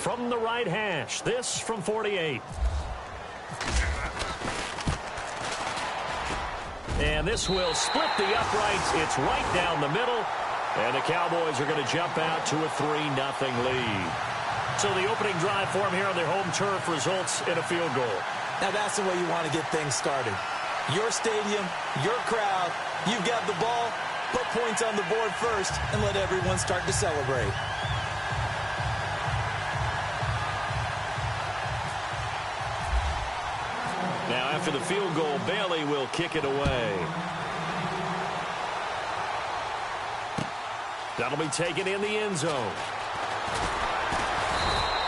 from the right hash. This from 48. And this will split the uprights. It's right down the middle. And the Cowboys are going to jump out to a 3-0 lead. So the opening drive for them here on their home turf results in a field goal. Now that's the way you want to get things started. Your stadium, your crowd, you've got the ball, put points on the board first, and let everyone start to celebrate. Now after the field goal, Bailey will kick it away. That'll be taken in the end zone.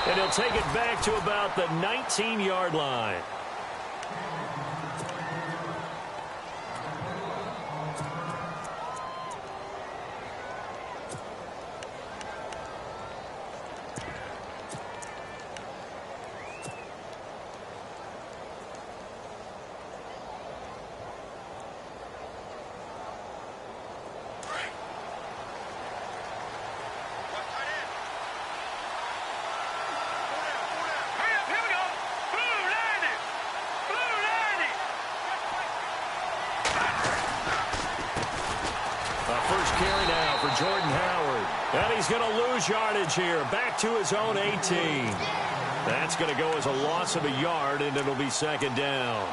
And he'll take it back to about the 19-yard line. Carry now for Jordan Howard. And he's going to lose yardage here. Back to his own 18. That's going to go as a loss of a yard, and it'll be second down.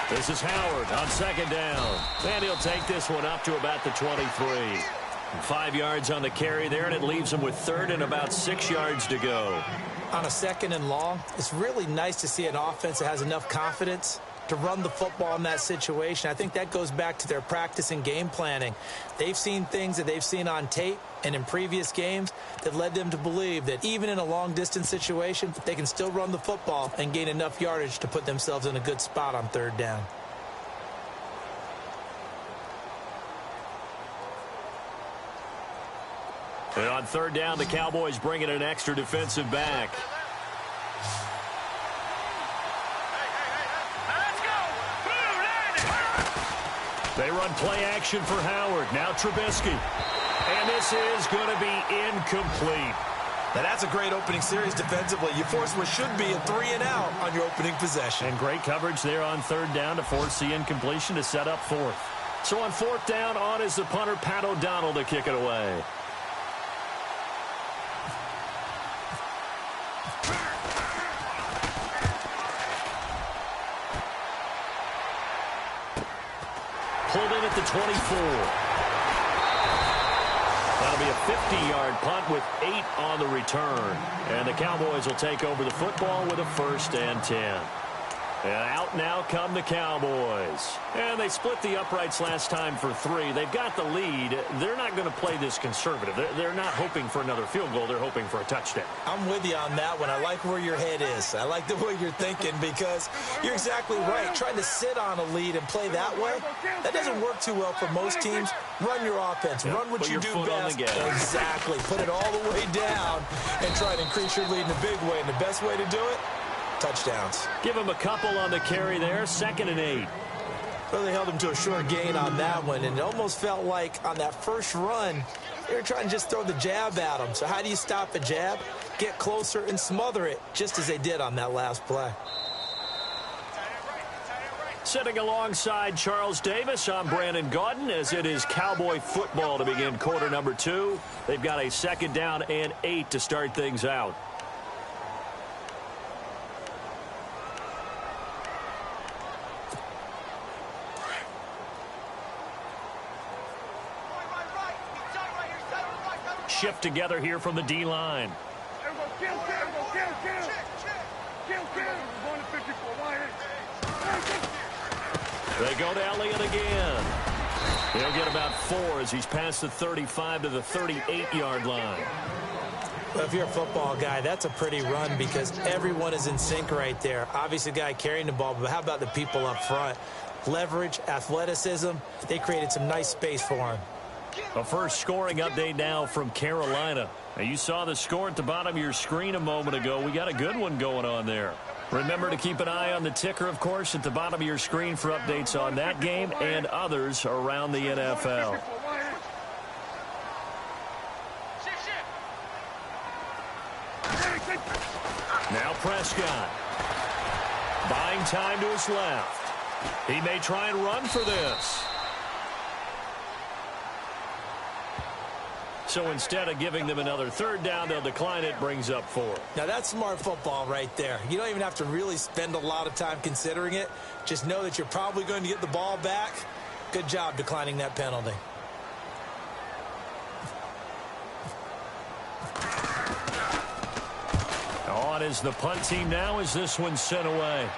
This is Howard on second down. And he'll take this one up to about the 23. 5 yards on the carry there, and it leaves him with third and about 6 yards to go. On a second and long, it's really nice to see an offense that has enough confidence to run the football in that situation. I think that goes back to their practice and game planning. They've seen things that they've seen on tape and in previous games that led them to believe that even in a long-distance situation, they can still run the football and gain enough yardage to put themselves in a good spot on third down. And on third down, the Cowboys bring in an extra defensive back. They run play action for Howard. Now Trubisky. And this is going to be incomplete. Now that's a great opening series defensively. You force what should be a 3-and-out on your opening possession. And great coverage there on third down to force the incompletion to set up fourth. So on fourth down, on is the punter, Pat O'Donnell, to kick it away. Pulled in at the 24. That'll be a 50-yard punt with 8 on the return. And the Cowboys will take over the football with a 1st and 10. And out now come the Cowboys. And they split the uprights last time for 3. They've got the lead. They're not going to play this conservative. They're not hoping for another field goal. They're hoping for a touchdown. I'm with you on that one. I like where your head is. I like the way you're thinking because you're exactly right. Trying to sit on a lead and play that way, that doesn't work too well for most teams. Run your offense. Yep. Run what you do best. Exactly. Put it all the way down and try and increase your lead in a big way. And the best way to do it, touchdowns. Give him a couple on the carry there. 2nd and 8. Well, they held him to a short gain on that one, and it almost felt like on that first run, they were trying to just throw the jab at him. So how do you stop a jab? Get closer and smother it, just as they did on that last play. Sitting alongside Charles Davis, I'm Brandon Gaudin, as it is Cowboy football to begin quarter number 2. They've got a 2nd down and 8 to start things out. Shift together here from the D-line. They go to Elliott again. He'll get about 4 as he's past the 35 to the 38-yard line. Well, if you're a football guy, that's a pretty run because everyone is in sync right there. Obviously, the guy carrying the ball, but how about the people up front? Leverage, athleticism, they created some nice space for him. A first scoring update now from Carolina. Now, you saw the score at the bottom of your screen a moment ago. We got a good one going on there. Remember to keep an eye on the ticker, of course, at the bottom of your screen for updates on that game and others around the NFL. Now Prescott. Buying time to his left. He may try and run for this. So instead of giving them another third down, they'll decline it, brings up 4. Now, that's smart football right there. You don't even have to really spend a lot of time considering it. Just know that you're probably going to get the ball back. Good job declining that penalty. On is the punt team now as this one's sent away.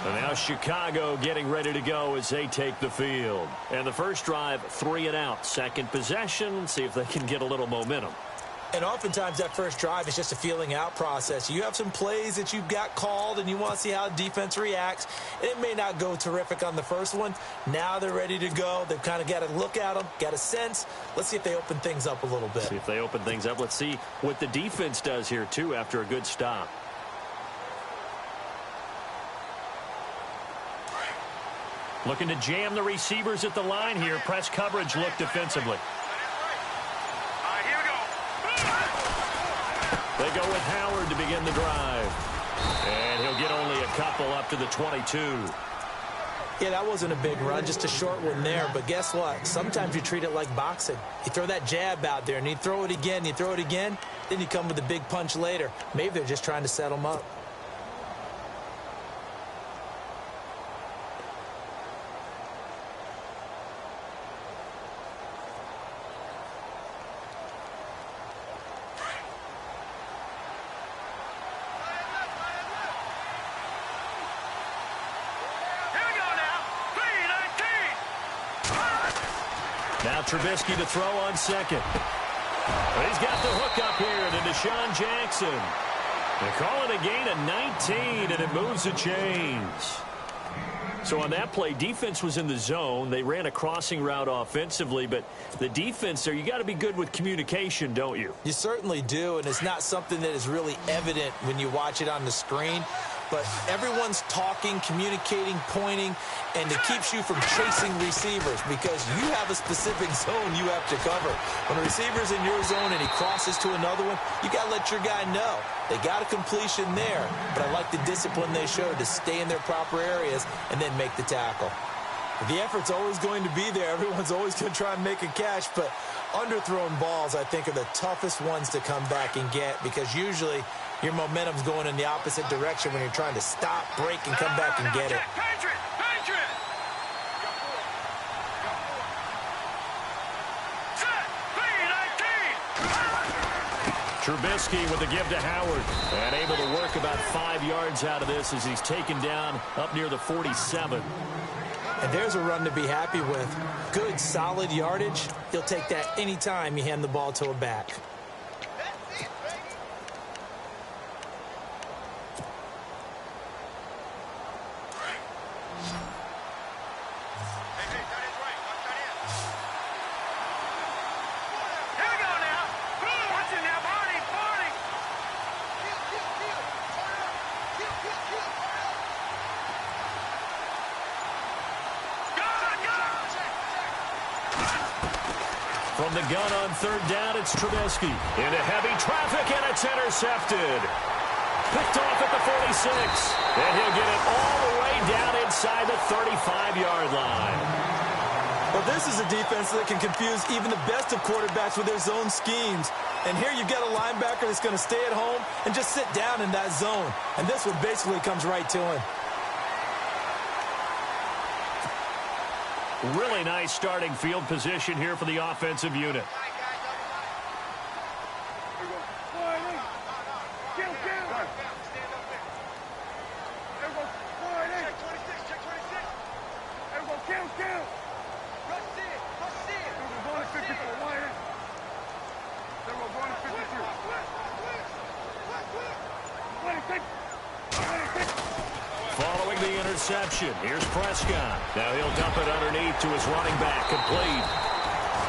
And now Chicago getting ready to go as they take the field. And the first drive, 3 and out. Second possession, see if they can get a little momentum. And oftentimes that first drive is just a feeling out process. You have some plays that you've got called and you want to see how defense reacts. And it may not go terrific on the first one. Now they're ready to go. They've kind of got to look at them, got a sense. Let's see if they open things up a little bit. See if they open things up. Let's see what the defense does here, too, after a good stop. Looking to jam the receivers at the line here. Press coverage look defensively. They go with Howard to begin the drive. And he'll get only a couple up to the 22. Yeah, that wasn't a big run, just a short one there. But guess what? Sometimes you treat it like boxing. You throw that jab out there, and you throw it again, then you come with a big punch later. Maybe they're just trying to set them up. Now Trubisky to throw on second. But he's got the hook up here to Deshaun Jackson. They call it a gain of 19, and it moves the chains. So on that play, defense was in the zone. They ran a crossing route offensively, but the defense there, you got to be good with communication, don't you? You certainly do, and it's not something that is really evident when you watch it on the screen. But everyone's talking, communicating, pointing, and it keeps you from chasing receivers because you have a specific zone you have to cover. When a receiver's in your zone and he crosses to another one, you got to let your guy know. They got a completion there, but I like the discipline they showed to stay in their proper areas and then make the tackle. The effort's always going to be there. Everyone's always going to try and make a catch, but underthrown balls, I think, are the toughest ones to come back and get because usually your momentum's going in the opposite direction when you're trying to stop, break, and come back and get it. Trubisky with the give to Howard. And able to work about 5 yards out of this as he's taken down up near the 47. And there's a run to be happy with. Good, solid yardage. He'll take that anytime you hand the ball to a back. From the gun on third down, it's Trubisky. Into heavy traffic, and it's intercepted. Picked off at the 46. And he'll get it all the way down inside the 35-yard line. Well, this is a defense that can confuse even the best of quarterbacks with their zone schemes. And here you've got a linebacker that's going to stay at home and just sit down in that zone. And this one basically comes right to him. Really nice starting field position here for the offensive unit. Following the interception, here's Prescott. Now he'll dump it underneath to his running back, complete.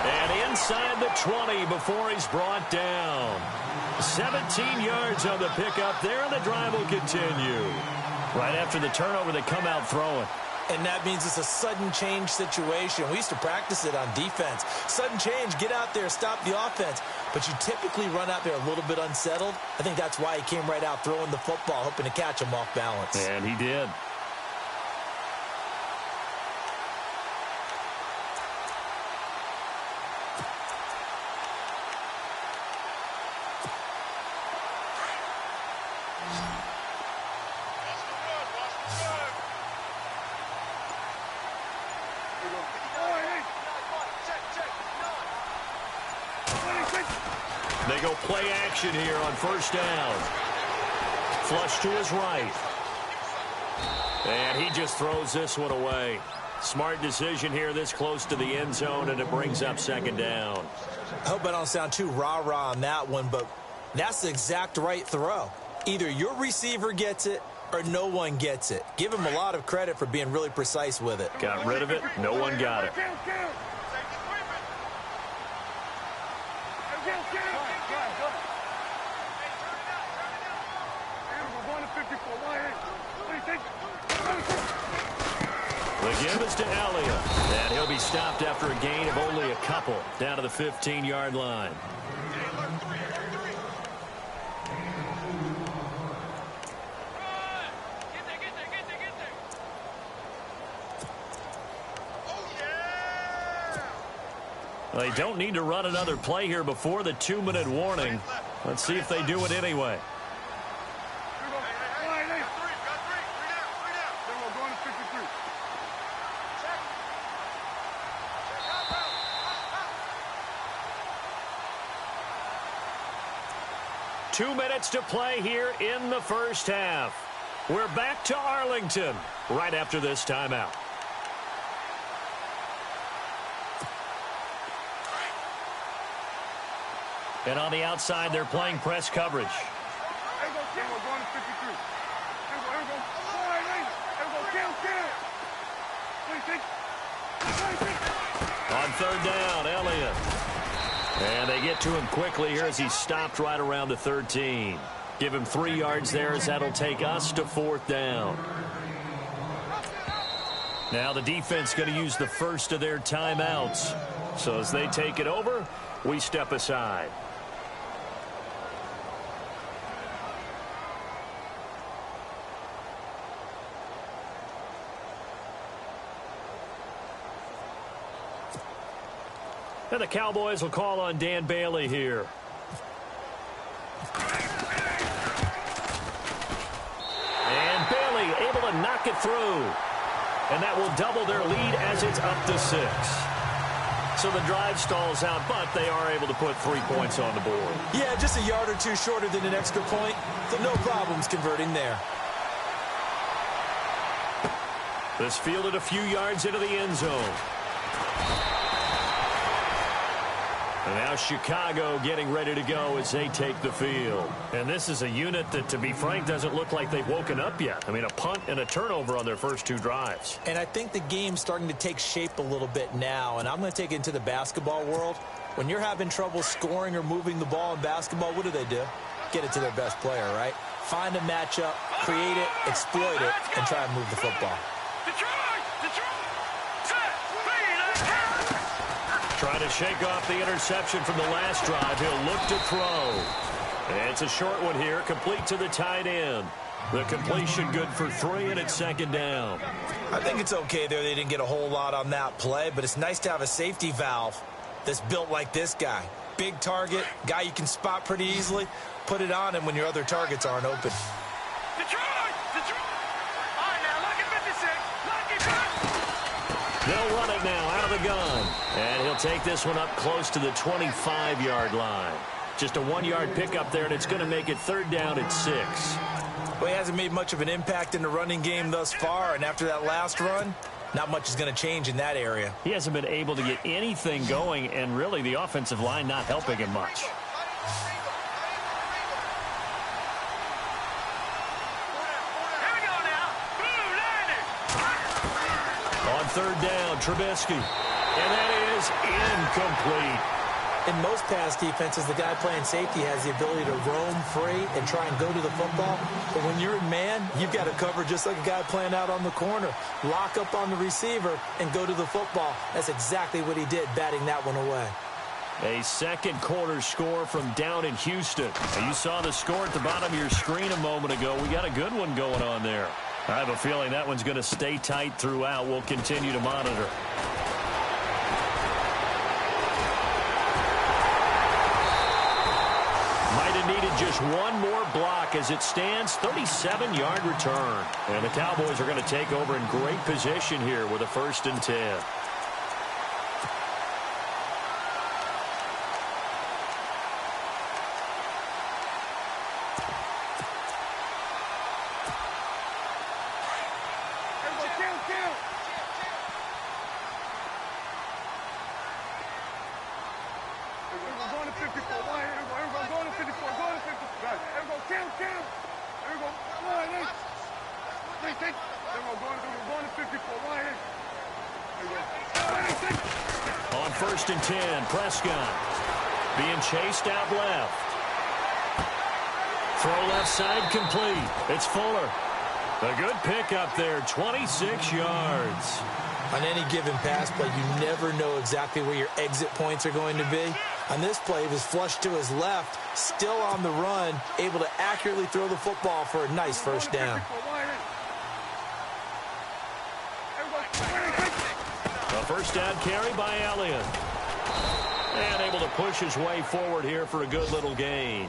And inside the 20 before he's brought down. 17 yards on the pickup there, and the drive will continue. Right after the turnover, they come out throwing. And that means it's a sudden change situation. We used to practice it on defense. Sudden change, get out there, stop the offense. But you typically run out there a little bit unsettled. I think that's why he came right out throwing the football, hoping to catch him off balance. And he did. They go play action here on first down. Flush to his right. And he just throws this one away. Smart decision here this close to the end zone, and it brings up second down. I hope I don't sound too rah-rah on that one, but that's the exact right throw. Either your receiver gets it or no one gets it. Give him a lot of credit for being really precise with it. Got rid of it. No one got it. The give is to Elliott, and he'll be stopped after a gain of only a couple down to the 15-yard line. Well, they don't need to run another play here before the 2-minute warning. Let's see if they do it anyway. Two minutes to play here in the first half. We're back to Arlington right after this timeout. And on the outside, they're playing press coverage. On third down, Elliott. And they get to him quickly here as he's stopped right around the 13. Give him 3 yards there as that'll take us to fourth down. Now the defense going to use the first of their timeouts. So as they take it over, we step aside. And the Cowboys will call on Dan Bailey here. And Bailey able to knock it through. And that will double their lead as it's up to 6. So the drive stalls out, but they are able to put 3 points on the board. Yeah, just a yard or two shorter than an extra point. So no problems converting there. This fielded a few yards into the end zone. And now Chicago getting ready to go as they take the field. And this is a unit that, to be frank, doesn't look like they've woken up yet. I mean, a punt and a turnover on their first 2 drives. And I think the game's starting to take shape a little bit now. And I'm going to take it into the basketball world. When you're having trouble scoring or moving the ball in basketball, what do? Get it to their best player, right? Find a matchup, create it, exploit it, and try and move the football. Trying to shake off the interception from the last drive. He'll look to throw. And it's a short one here, complete to the tight end. The completion good for 3, and it's second down. I think it's okay there. They didn't get a whole lot on that play, but it's nice to have a safety valve that's built like this guy. Big target, guy you can spot pretty easily. Put it on him when your other targets aren't open. They'll run it now out of the gun. And he'll take this one up close to the 25-yard line. Just a 1-yard pickup there, and it's going to make it third down at 6. Well, he hasn't made much of an impact in the running game thus far, and after that last run, not much is going to change in that area. He hasn't been able to get anything going, and really the offensive line not helping him much. third down. Trubisky. And that is incomplete. In most pass defenses, the guy playing safety has the ability to roam free and try and go to the football. But when you're in man, you've got to cover just like a guy playing out on the corner. Lock up on the receiver and go to the football. That's exactly what he did, batting that one away. A second quarter score from down in Houston. You saw the score at the bottom of your screen a moment ago. We got a good one going on there. I have a feeling that one's going to stay tight throughout. We'll continue to monitor. Might have needed just one more block as it stands. 37-yard return. And the Cowboys are going to take over in great position here with a 1st and 10. On 1st and 10, Prescott being chased out left. Throw left side complete. It's Fuller. A good pickup there, 26 yards. On any given pass play, you never know exactly where your exit points are going to be. On this play, it was flushed to his left, still on the run, able to accurately throw the football for a nice 1st down. A 1st down carry by Elliott. And able to push his way forward here for a good little gain.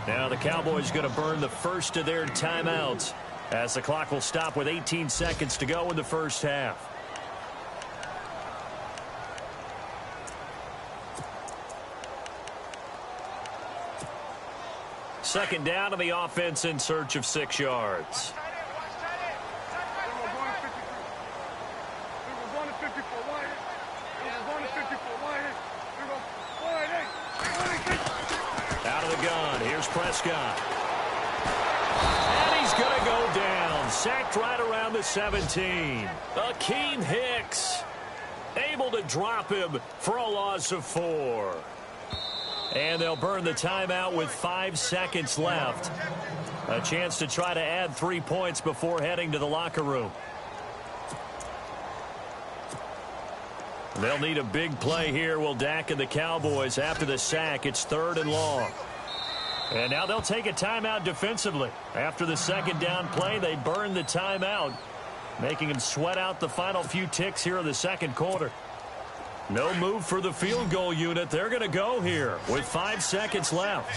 Now the Cowboys going to burn the first of their timeouts as the clock will stop with 18 seconds to go in the first half. Second down to the offense in search of 6 yards. Out of the gun, here's Prescott. And he's going to go down. Sacked right around the 17. Akeem Hicks able to drop him for a loss of 4. And they'll burn the timeout with 5 seconds left. A chance to try to add 3 points before heading to the locker room. They'll need a big play here, will Dak and the Cowboys. After the sack, it's 3rd and long. And now they'll take a timeout defensively. After the second down play, they burn the timeout, making them sweat out the final few ticks here in the second quarter. No move for the field goal unit. They're going to go here with 5 seconds left.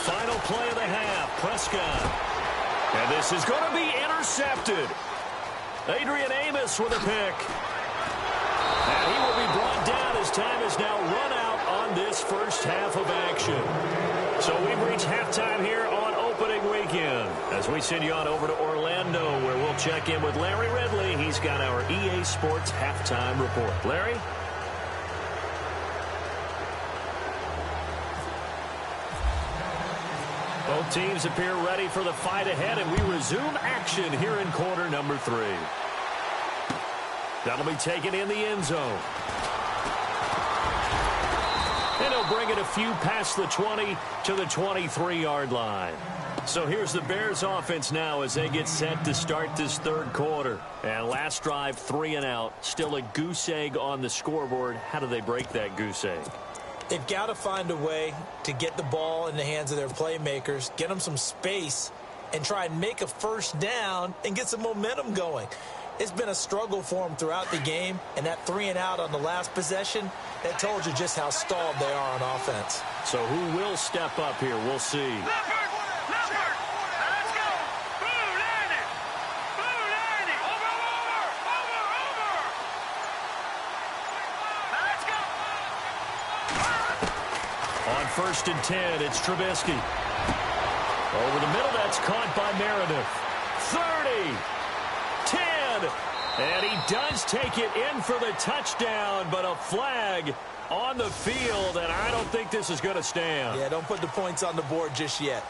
Final play of the half, Prescott. And this is going to be intercepted. Adrian Amos with a pick. And he will be brought down as time is now run out on this first half of action. So we've reached halftime here on opening weekend as we send you on over to Orlando, where we'll check in with Larry Ridley. He's got our EA Sports halftime report. Larry? Both teams appear ready for the fight ahead, and we resume action here in quarter number 3. That'll be taken in the end zone. And he'll bring it a few past the 20 to the 23-yard line. So here's the Bears offense now as they get set to start this third quarter. And last drive, 3 and out. Still a goose egg on the scoreboard. How do they break that goose egg? They've got to find a way to get the ball in the hands of their playmakers, get them some space, and try and make a first down and get some momentum going. It's been a struggle for them throughout the game, and that 3 and out on the last possession, that told you just how stalled they are on offense. So who will step up here? We'll see. On 1st and 10, it's Trubisky. Over the middle, that's caught by Meredith. 30, 10, and he does take it in for the touchdown, but a flag on the field, and I don't think this is going to stand. Yeah, don't put the points on the board just yet.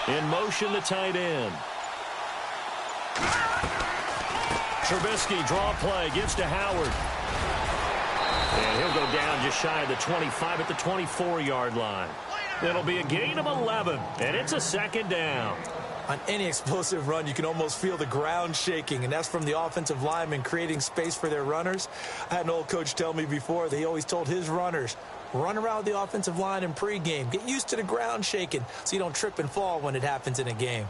In motion, the tight end. Trubisky, draw play, gives to Howard. And he'll go down just shy of the 25 at the 24-yard line. It'll be a gain of 11, and it's a second down. On any explosive run, you can almost feel the ground shaking, and that's from the offensive linemen creating space for their runners. I had an old coach tell me before that he always told his runners, run around the offensive line in pregame. Get used to the ground shaking so you don't trip and fall when it happens in a game.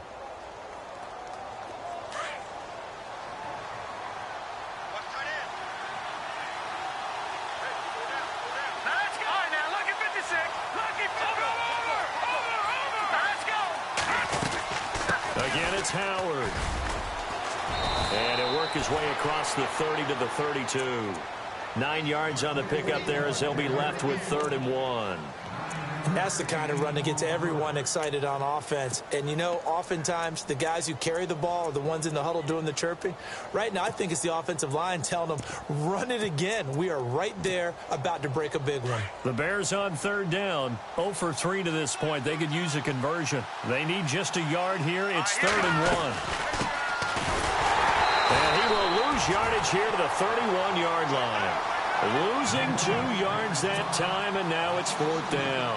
Again, it's Howard. And he'll work his way across the 30 to the 32. 9 yards on the pickup there as they'll be left with 3rd and 1. And that's the kind of run that gets everyone excited on offense. And, you know, oftentimes the guys who carry the ball are the ones in the huddle doing the chirping. Right now, I think it's the offensive line telling them, run it again. We are right there about to break a big one. The Bears on 3rd down. 0 for 3 to this point. They could use a conversion. They need just a yard here. It's 3rd and 1. And he will lose yardage here to the 31-yard line. Losing 2 yards that time, and now it's 4th down.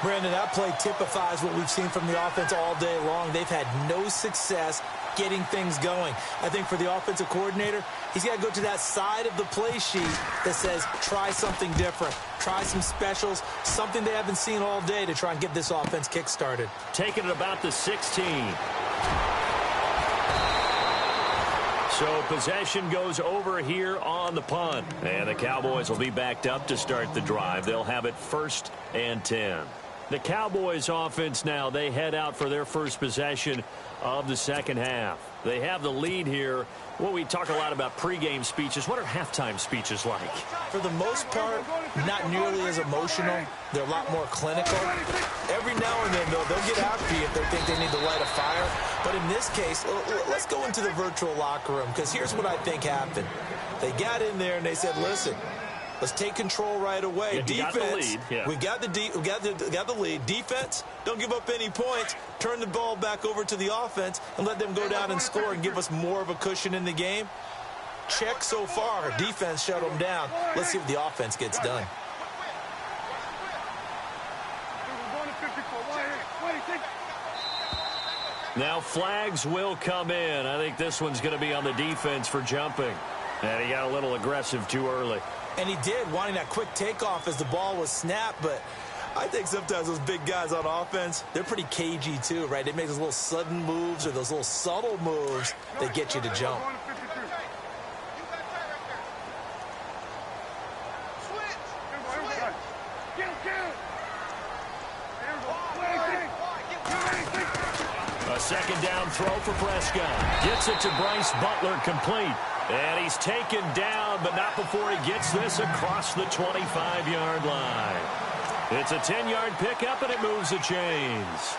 Brandon, that play typifies what we've seen from the offense all day long. They've had no success getting things going. I think for the offensive coordinator, he's got to go to that side of the play sheet that says try something different. Try some specials, something they haven't seen all day to try and get this offense kick-started. Taking it about the 16. So possession goes over here on the punt. And the Cowboys will be backed up to start the drive. They'll have it 1st and 10. The Cowboys offense now, they head out for their first possession of the second half. They have the lead here. Well, we talk a lot about pregame speeches. What are halftime speeches like? For the most part, not nearly as emotional. They're a lot more clinical. Every now and then, though, they'll get after you if they think they need to light a fire. But in this case, let's go into the virtual locker room, because here's what I think happened. They got in there and they said, listen, let's take control right away. Yeah, defense, we got the lead. Defense, don't give up any points. Turn the ball back over to the offense and let them go down and score and give us more of a cushion in the game. Check so far. Defense shut them down. Let's see what the offense gets done. Now flags will come in. I think this one's going to be on the defense for jumping. And he got a little aggressive too early. And he did, wanting that quick takeoff as the ball was snapped. But I think sometimes those big guys on offense, they're pretty cagey too, right? They make those little sudden moves or those little subtle moves that get you to jump. A second down throw for Prescott. Gets it to Bryce Butler, complete. And he's taken down, but not before he gets this across the 25-yard line. It's a 10-yard pickup, and it moves the chains.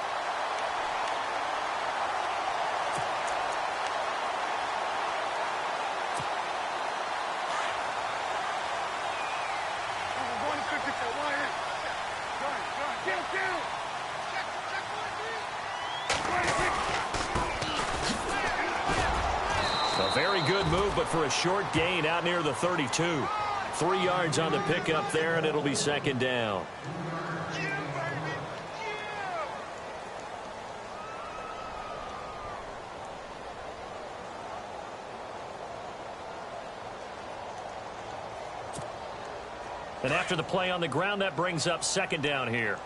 A very good move, but for a short gain out near the 32. 3 yards on the pickup there, and it'll be second down. And after the play on the ground, that brings up second down here.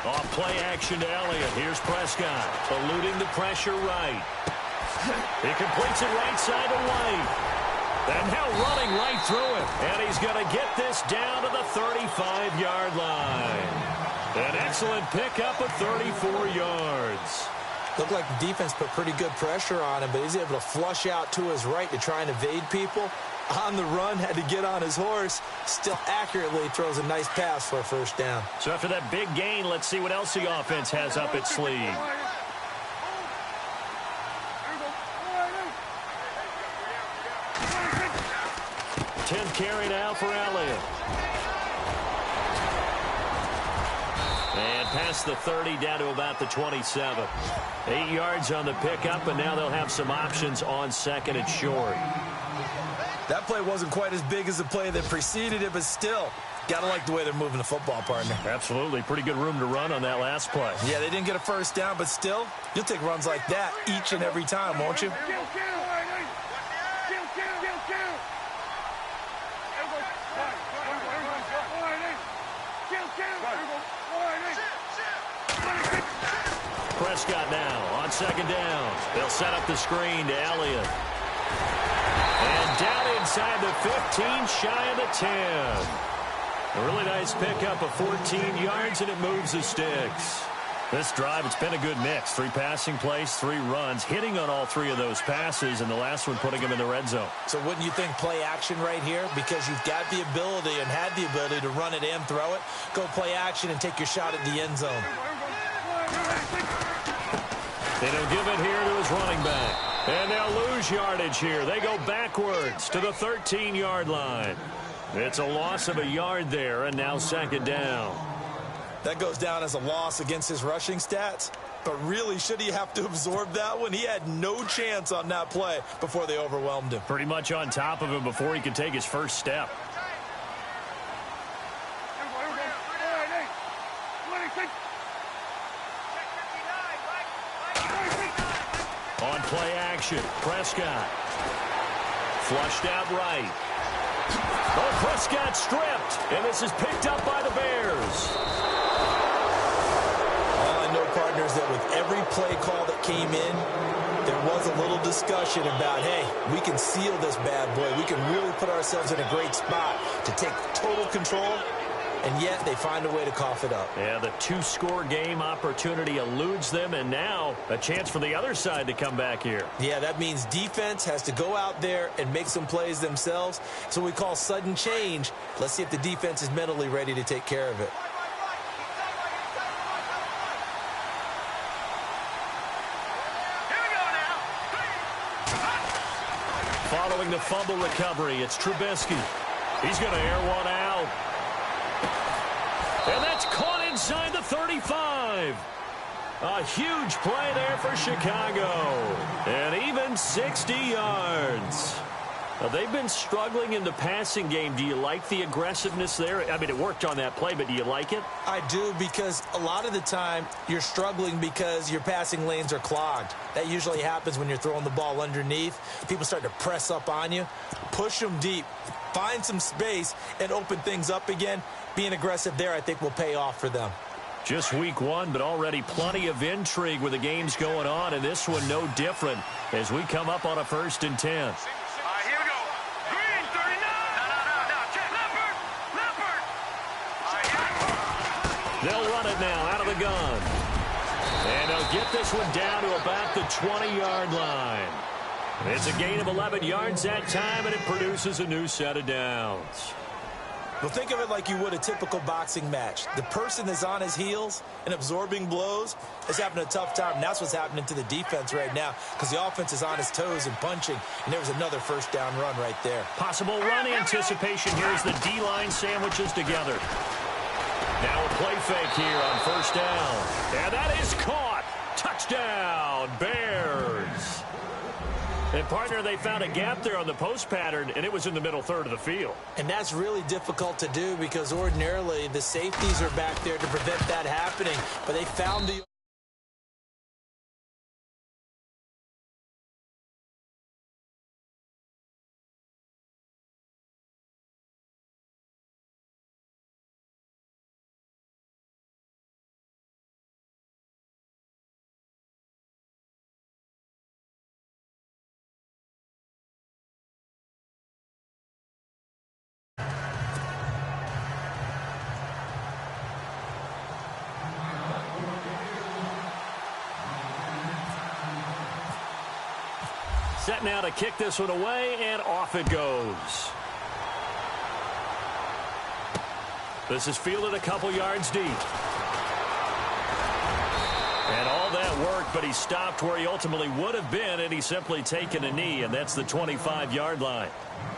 Off play action to Elliott. Here's Prescott, eluding the pressure right. He completes it right side to White. And now running right through it. And he's going to get this down to the 35-yard line. An excellent pickup of 34 yards. Looked like the defense put pretty good pressure on him, but he's able to flush out to his right to try and evade people. On the run, had to get on his horse. Still accurately throws a nice pass for a first down. So after that big gain, let's see what else the offense has up its sleeve. 10th carry now for Elliott. And past the 30, down to about the 27. 8 yards on the pickup, and now they'll have some options on second and short. That play wasn't quite as big as the play that preceded it, but still, got to like the way they're moving the football, partner. Absolutely. Pretty good room to run on that last play. Yeah, they didn't get a first down, but still, you'll take runs like that each and every time, won't you? Prescott now on second down. They'll set up the screen to Elliott. And down inside the 15, shy of the 10. A really nice pickup of 14 yards, and it moves the sticks. This drive, it's been a good mix. 3 passing plays, 3 runs, hitting on all 3 of those passes, and the last one putting them in the red zone. So wouldn't you think play action right here? Because you've got the ability and had the ability to run it and throw it. Go play action and take your shot at the end zone. They don't give it here to his running back. And they'll lose yardage here. They go backwards to the 13-yard line. It's a loss of a yard there, and now second down. That goes down as a loss against his rushing stats. But really, should he have to absorb that one? He had no chance on that play before they overwhelmed him. Pretty much on top of him before he could take his first step. On play action, Prescott. Flushed out right. Oh, Prescott stripped, and this is picked up by the Bears. All I know, partners, that with every play call that came in, there was a little discussion about, hey, we can seal this bad boy. We can really put ourselves in a great spot to take total control. And yet they find a way to cough it up. Yeah, the 2-score game opportunity eludes them, and now a chance for the other side to come back here. Yeah, that means defense has to go out there and make some plays themselves. So we call sudden change. Let's see if the defense is mentally ready to take care of it. Following the fumble recovery, it's Trubisky. He's going to air one out. And that's caught inside the 35. A huge play there for Chicago. And even 60 yards. Now, they've been struggling in the passing game. Do you like the aggressiveness there? I mean, it worked on that play, but do you like it? I do, because a lot of the time you're struggling because your passing lanes are clogged. That usually happens when you're throwing the ball underneath. People start to press up on you. Push them deep. Find some space and open things up again. Being aggressive there, I think, will pay off for them. Just week 1, but already plenty of intrigue with the games going on, and this one no different as we come up on a 1st and 10. Here we go. Green, 39. No. Check. Leopard. They'll run it now out of the gun. And they'll get this one down to about the 20-yard line. It's a gain of 11 yards that time, and it produces a new set of downs. Well, think of it like you would a typical boxing match. The person is on his heels and absorbing blows is having a tough time. And that's what's happening to the defense right now, because the offense is on his toes and punching. And there was another first down run right there. Possible run anticipation here as the D-line sandwiches together. Now a play fake here on first down. And that is caught. Touchdown, Bears. And, partner, they found a gap there on the post pattern, and it was in the middle third of the field. And that's really difficult to do because ordinarily the safeties are back there to prevent that happening. But they found the set now to kick this one away, and off it goes. This is fielded a couple yards deep. And all that work, but he stopped where he ultimately would have been, and he's simply taken a knee, and that's the 25-yard line.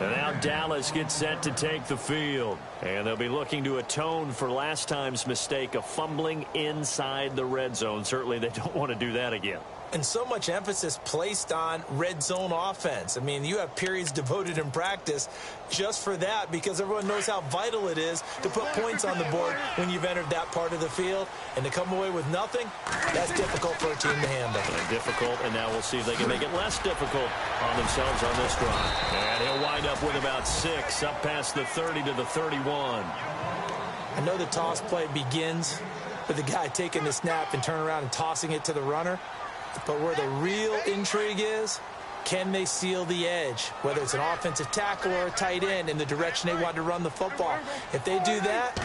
And now Dallas gets set to take the field. And they'll be looking to atone for last time's mistake of fumbling inside the red zone. Certainly they don't want to do that again. And so much emphasis placed on red zone offense. I mean, you have periods devoted in practice just for that because everyone knows how vital it is to put points on the board when you've entered that part of the field. And to come away with nothing, that's difficult for a team to handle. Difficult, and now we'll see if they can make it less difficult on themselves on this drive. And he'll wind up with about 6, up past the 30 to the 31. I know the toss play begins with the guy taking the snap and turning around and tossing it to the runner. But where the real intrigue is, can they seal the edge, whether it's an offensive tackle or a tight end, in the direction they want to run the football? If they do that,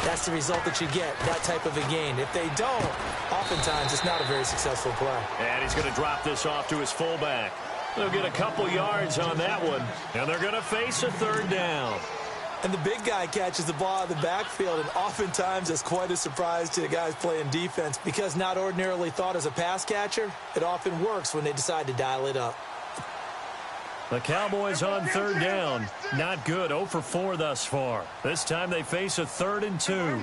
that's the result that you get, that type of a gain. If they don't, oftentimes it's not a very successful play. And he's going to drop this off to his fullback. They'll get a couple yards on that one, and they're going to face a third down. And the big guy catches the ball out of the backfield, and oftentimes it's quite a surprise to the guys playing defense because not ordinarily thought as a pass catcher, it often works when they decide to dial it up. The Cowboys on third down. Not good. 0 for 4 thus far. This time they face a 3rd and 2.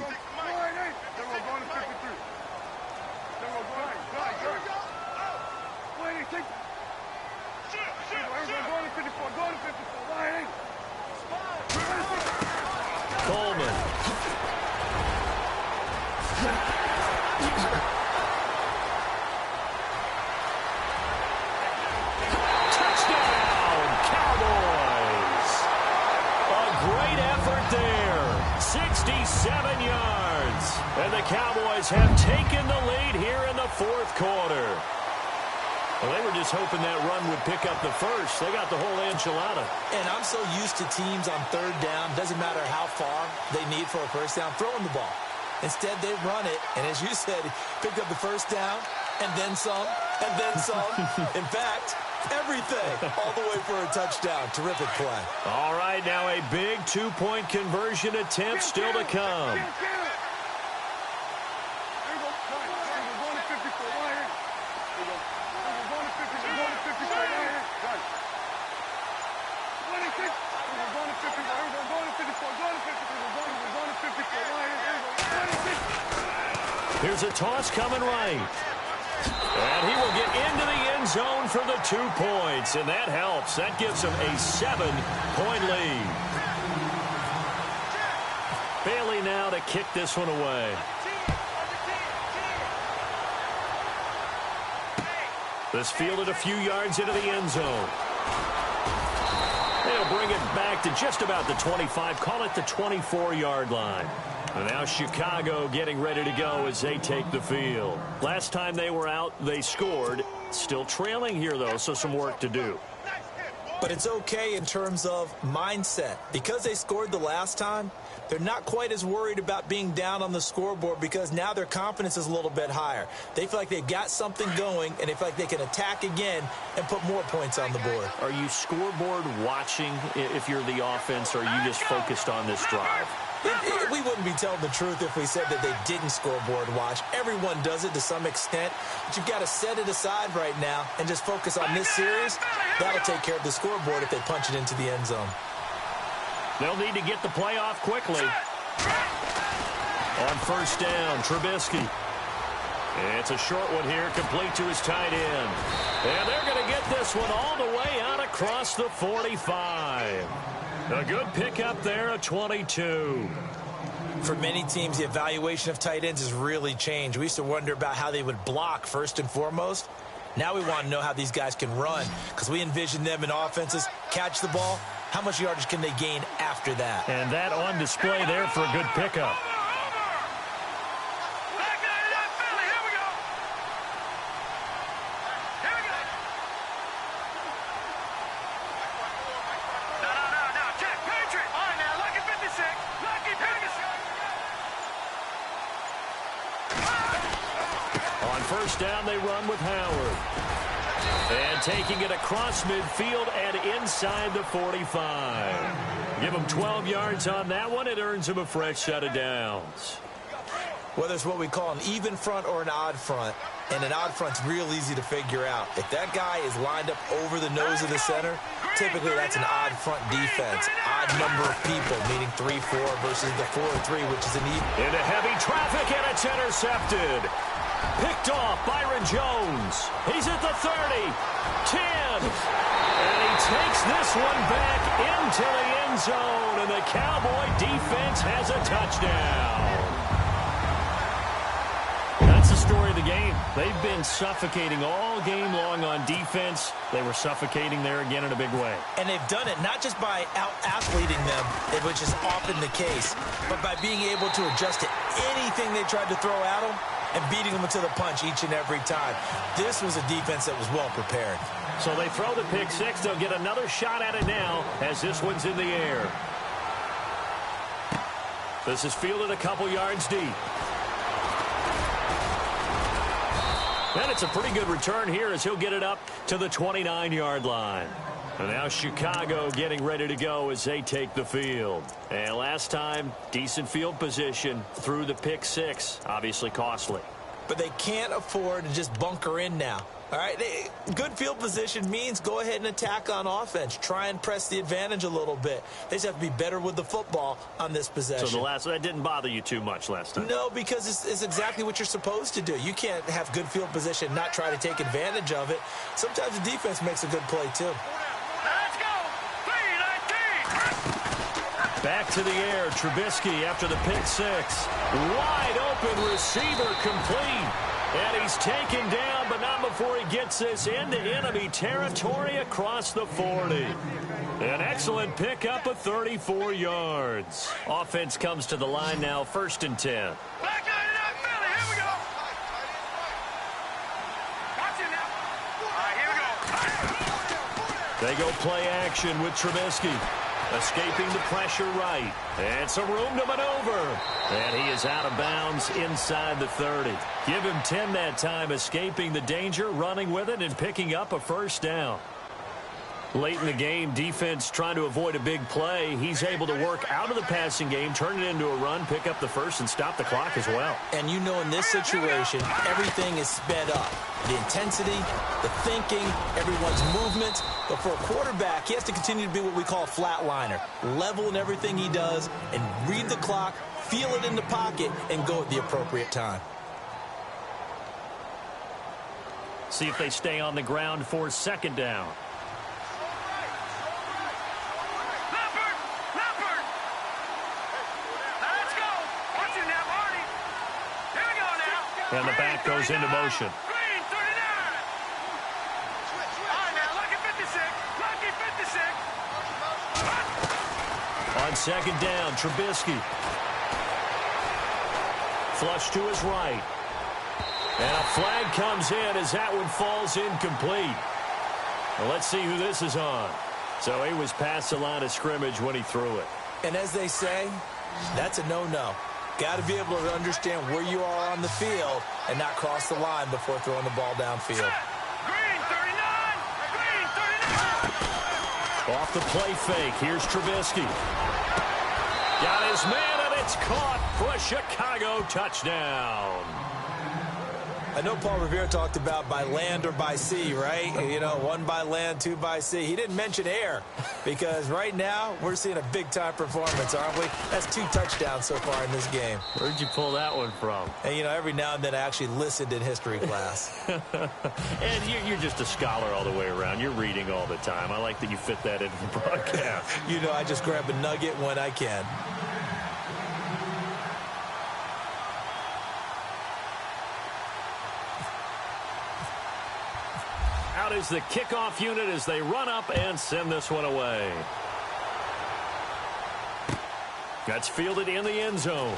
Coleman. Touchdown, Cowboys. A great effort there. 67 yards. And the Cowboys have taken the lead here in the 4th quarter. Well, they were just hoping that run would pick up the first. They got the whole enchilada. And I'm so used to teams on third down, doesn't matter how far they need for a first down, throwing the ball. Instead, they run it, and as you said, picked up the first down, and then some, and then some. In fact, everything, all the way for a touchdown. Terrific play. All right, now a big 2-point conversion attempt still to come. Here's a toss coming right. And he will get into the end zone for the 2 points. And that helps. That gives him a 7-point lead. Bailey now to kick this one away. This fielded a few yards into the end zone. They'll bring it back to just about the 25. Call it the 24-yard line. And now Chicago getting ready to go as they take the field. Last time they were out, they scored. Still trailing here, though, so some work to do. But it's okay in terms of mindset. Because they scored the last time, they're not quite as worried about being down on the scoreboard because now their confidence is a little bit higher. They feel like they've got something going, and they feel like they can attack again and put more points on the board. Are you scoreboard watching if you're the offense, or are you just focused on this drive? We wouldn't be telling the truth if we said that they didn't scoreboard watch. Everyone does it to some extent, but you've got to set it aside right now and just focus on this series. That'll take care of the scoreboard if they punch it into the end zone. They'll need to get the play off quickly. On first down, Trubisky. It's a short one here, complete to his tight end. And they're going to get this one all the way out across the 45. A good pickup there, a 22. For many teams, the evaluation of tight ends has really changed. We used to wonder about how they would block first and foremost. Now we want to know how these guys can run because we envision them in offenses, catch the ball. How much yardage can they gain after that? And that on display there for a good pickup. First down, they run with Howard. And taking it across midfield and inside the 45. Give him 12 yards on that one. It earns him a fresh set of downs. Whether it's what we call an even front or an odd front, and an odd front's real easy to figure out. If that guy is lined up over the nose of the center, typically that's an odd front defense. Odd number of people, meaning 3-4 versus the 4-3, which is an even. Into heavy traffic, and it's intercepted. Picked off, Byron Jones. He's at the 30, 10. And he takes this one back into the end zone, and the Cowboy defense has a touchdown. That's the story of the game. They've been suffocating all game long on defense. They were suffocating there again in a big way. And they've done it not just by out-athleting them, which is often the case, but by being able to adjust to anything they tried to throw at them and beating them to the punch each and every time. This was a defense that was well prepared. So they throw the pick six. They'll get another shot at it now as this one's in the air. This is fielded a couple yards deep. And it's a pretty good return here as he'll get it up to the 29-yard line. And now Chicago getting ready to go as they take the field. And last time, decent field position through the pick six. Obviously costly. But they can't afford to just bunker in now. All right, good field position means go ahead and attack on offense. Try and press the advantage a little bit. They just have to be better with the football on this possession. So that didn't bother you too much last time? No, because it's exactly what you're supposed to do. You can't have good field position and not try to take advantage of it. Sometimes the defense makes a good play, too. Let's go. 3-19. Back to the air, Trubisky after the pick six. Wide open receiver complete. And he's taken down, but not before he gets this into enemy territory across the 40. An excellent pickup of 34 yards. Offense comes to the line now, 1st and 10. Back line it up, Philly. Here we go. Watch it now. All right, here we go. They go play action with Trubisky. Escaping the pressure right. And some room to maneuver. And he is out of bounds inside the 30. Give him 10 that time, escaping the danger, running with it, and picking up a first down. Late in the game, defense trying to avoid a big play. He's able to work out of the passing game, turn it into a run, pick up the first, and stop the clock as well. And you know in this situation, everything is sped up. The intensity, the thinking, everyone's movements. But for a quarterback, he has to continue to be what we call a flatliner. Level in everything he does and read the clock, feel it in the pocket, and go at the appropriate time. See if they stay on the ground for 2nd down. And the back goes into motion. Green, 39. All right, now, lucky 56. Lucky 56. On 2nd down, Trubisky. Flush to his right. And a flag comes in as that one falls incomplete. Well, let's see who this is on. So he was past the line of scrimmage when he threw it. And as they say, that's a no-no. Got to be able to understand where you are on the field and not cross the line before throwing the ball downfield. Green, 39. Green, 39. Off the play fake, here's Trubisky. Got his man, and it's caught for a Chicago touchdown. I know Paul Revere talked about by land or by sea, right? You know, 1 by land, 2 by sea. He didn't mention air because right now we're seeing a big-time performance, aren't we? That's 2 touchdowns so far in this game. Where'd you pull that one from? And, you know, every now and then I actually listened in history class. And you're just a scholar all the way around. You're reading all the time. I like that you fit that into the broadcast. You know, I just grab a nugget when I can. Out is the kickoff unit as they run up and send this one away. That's fielded in the end zone.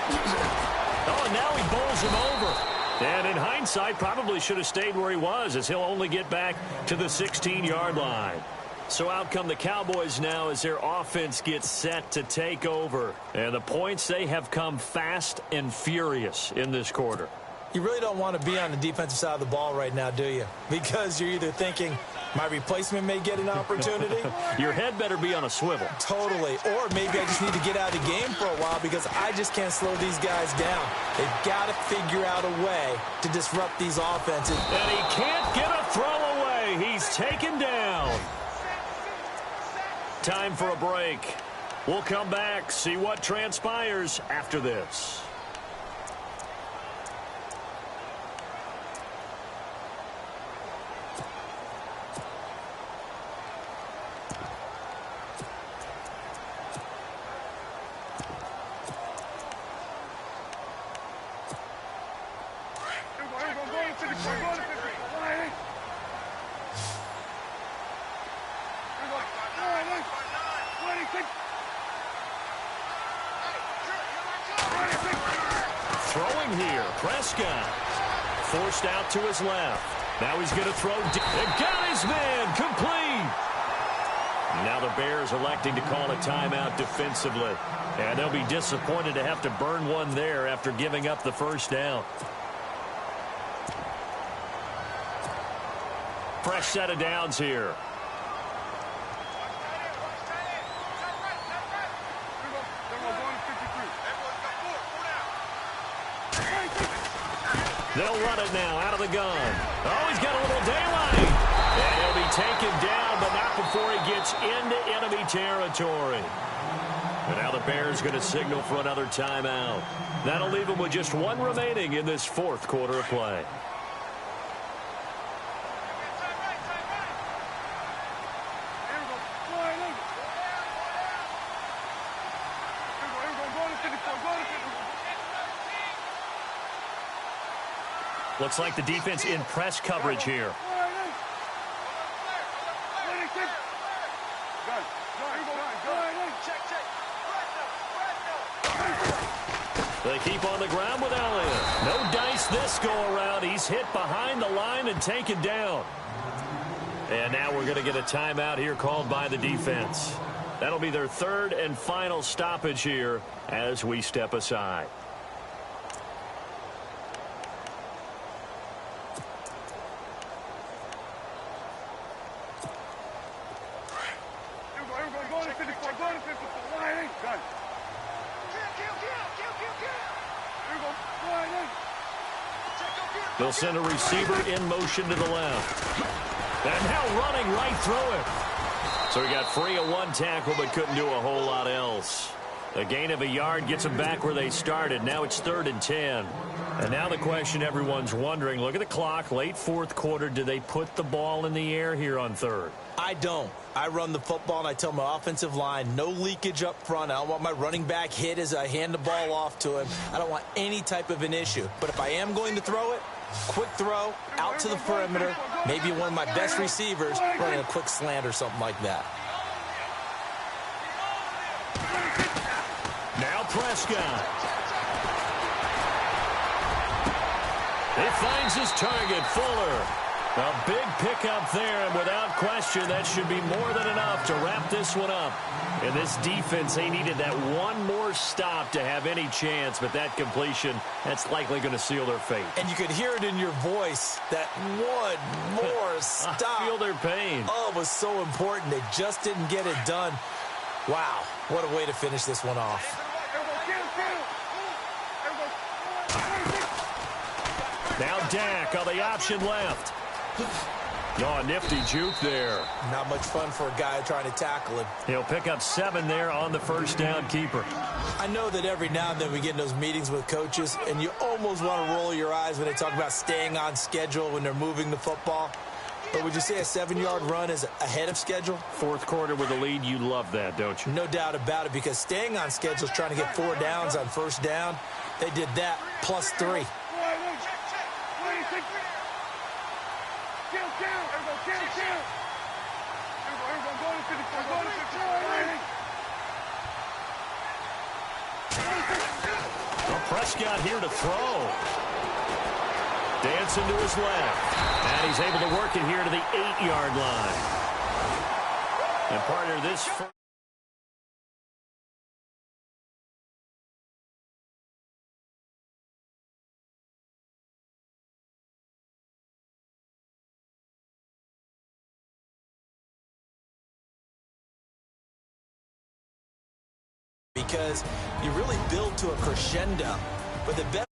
Oh, and now he bowls him over. And in hindsight, probably should have stayed where he was as he'll only get back to the 16-yard line. So out come the Cowboys now as their offense gets set to take over. And the points, they have come fast and furious in this quarter. You really don't want to be on the defensive side of the ball right now, do you? Because you're either thinking, my replacement may get an opportunity. Your head better be on a swivel. Totally. Or maybe I just need to get out of the game for a while because I just can't slow these guys down. They've got to figure out a way to disrupt these offenses. And he can't get a throw away. He's taken down. Time for a break. We'll come back, see what transpires after this. Throwing here, Prescott. Forced out to his left. Now he's going to throw. And got his man complete. Now the Bears electing to call a timeout defensively. And they'll be disappointed to have to burn one there after giving up the first down. Fresh set of downs here. They'll run it now out of the gun. Oh, he's got a little daylight. And he'll be taken down, but not before he gets into enemy territory. And now the Bears going to signal for another timeout. That'll leave them with just one remaining in this fourth quarter of play. Looks like the defense in press coverage here. They keep on the ground with Elliott. No dice this go-around. He's hit behind the line and taken down. And now we're going to get a timeout here called by the defense. That'll be their third and final stoppage here as we step aside. They'll send a receiver in motion to the left. And now running right through it. So he got free of one tackle but couldn't do a whole lot else. A gain of a yard gets them back where they started. Now it's 3rd and 10. And now the question everyone's wondering, look at the clock, late fourth quarter. Do they put the ball in the air here on 3rd? I don't. I run the football, and I tell my offensive line, no leakage up front. I don't want my running back hit as I hand the ball off to him. I don't want any type of an issue. But if I am going to throw it, quick throw, out to the perimeter, maybe one of my best receivers running a quick slant or something like that. Now Prescott. He finds his target, Fuller. A big pickup there, and without question, that should be more than enough to wrap this one up. And this defense, they needed that one more stop to have any chance, but that completion, that's likely going to seal their fate. And you could hear it in your voice, that one more stop. I feel their pain. Oh, it was so important. They just didn't get it done. Wow, what a way to finish this one off. Now Dak on the option left. Oh, a nifty juke there. Not much fun for a guy trying to tackle him. He'll pick up 7 there on the first down keeper. I know that every now and then we get in those meetings with coaches, and you almost want to roll your eyes when they talk about staying on schedule when they're moving the football. But would you say a 7-yard run is ahead of schedule? Fourth quarter with a lead, you love that, don't you? No doubt about it, because staying on schedule is trying to get 4 downs on first down. They did that plus 3. Prescott here to throw. Dancing to his left. And he's able to work it here to the 8-yard line. And partner, this... because you really build to a crescendo. But the best